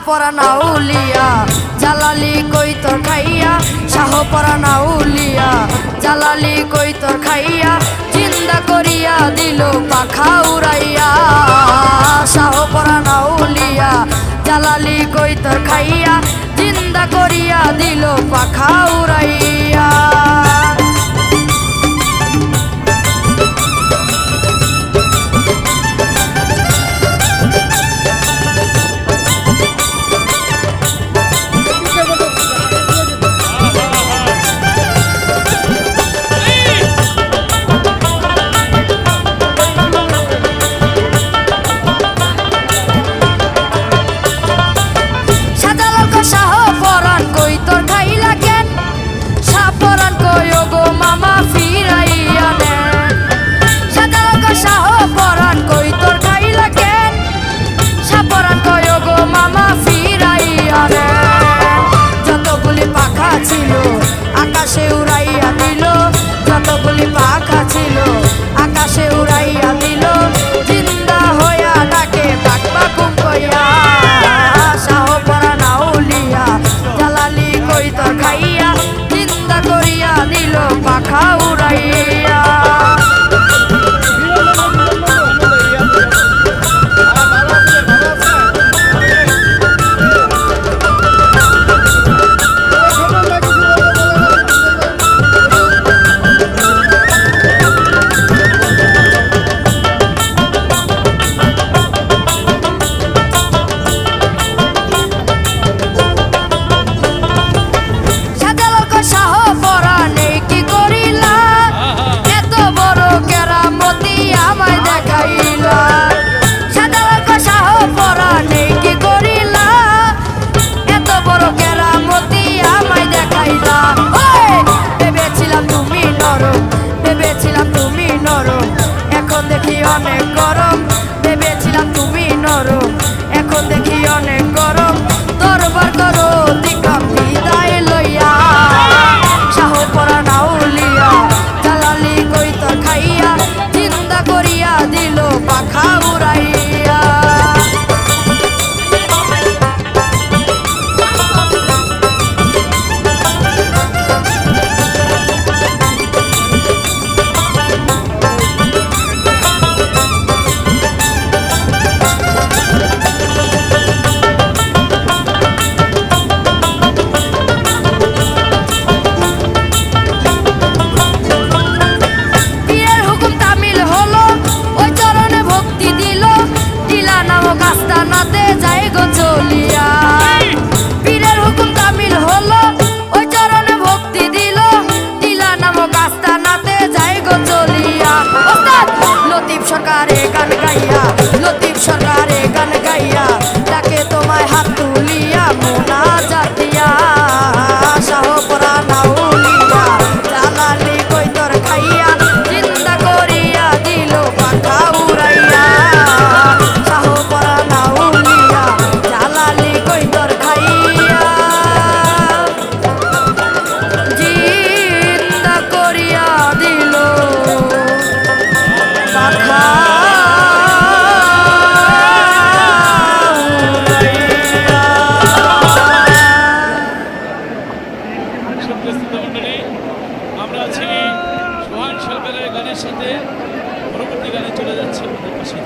পরানা উলিয়া জালালি কই তোর খাইয়া, শাহ পরানা উলিয়া জালালি কই তোর খাইয়া, জিন্দা করিয়া দিল পাখা উড়াইয়া। শাহ পরানা উলিয়া জালালি কই তোর খাইয়া, জিন্দা করিয়া দিল পাখা উড়াইয়া। আকাশে উড়াইয়া দিল, যতগুলি পাখা ছিল আকাশে উড়াইয়া দিল, জিন্দা হইয়া ডাকে ডাকবা কুম কইয়া। শাহ পরানা উলিয়া জালালি কই তোর খাইয়া, জিন্দা করিয়া দিল পাখা উড়াইয়া। ভেবেছিলাম তুমি নরম, এখন দেখি অনেক গরম। ভেবেছিলাম তুমি নরম, এখন দেখি অনেক গরম। দরবার করো অতিক্রম বিদায় লইয়া। শাহ পরানা উলিয়া জালালি কই তোর খাইয়া, জিন্দা করিয়া দিল পাখা উড়াইয়া। আস্তানাতে যাই গো চলিয়া, পীরের হুকুম তামিল হলো, ওই চরণে ভক্তি দিল, টিলা নামক আস্তানাতে যাই গো চলিয়া। ওস্তাদ লতিফ সরকারে গান গাইয়া, লতিফ সরকারে গান গাইয়া, ডাকে তোমায় হাত তুলিয়া মোনা জাতিয়া। শাহ পরানা উলিয়া জালালি কই তোর খাইয়া, জিন্দা করিয়া দিল পাখা উড়াইয়া। শাহ পরানা উলিয়া জালালি কই তোর খাইয়া, জিন্দা করিয়া দিল পাখা আমরা আছি সোহান সরকারের গানের সাথে। পরবর্তী গানে চলে যাচ্ছে আমাদের পাশে।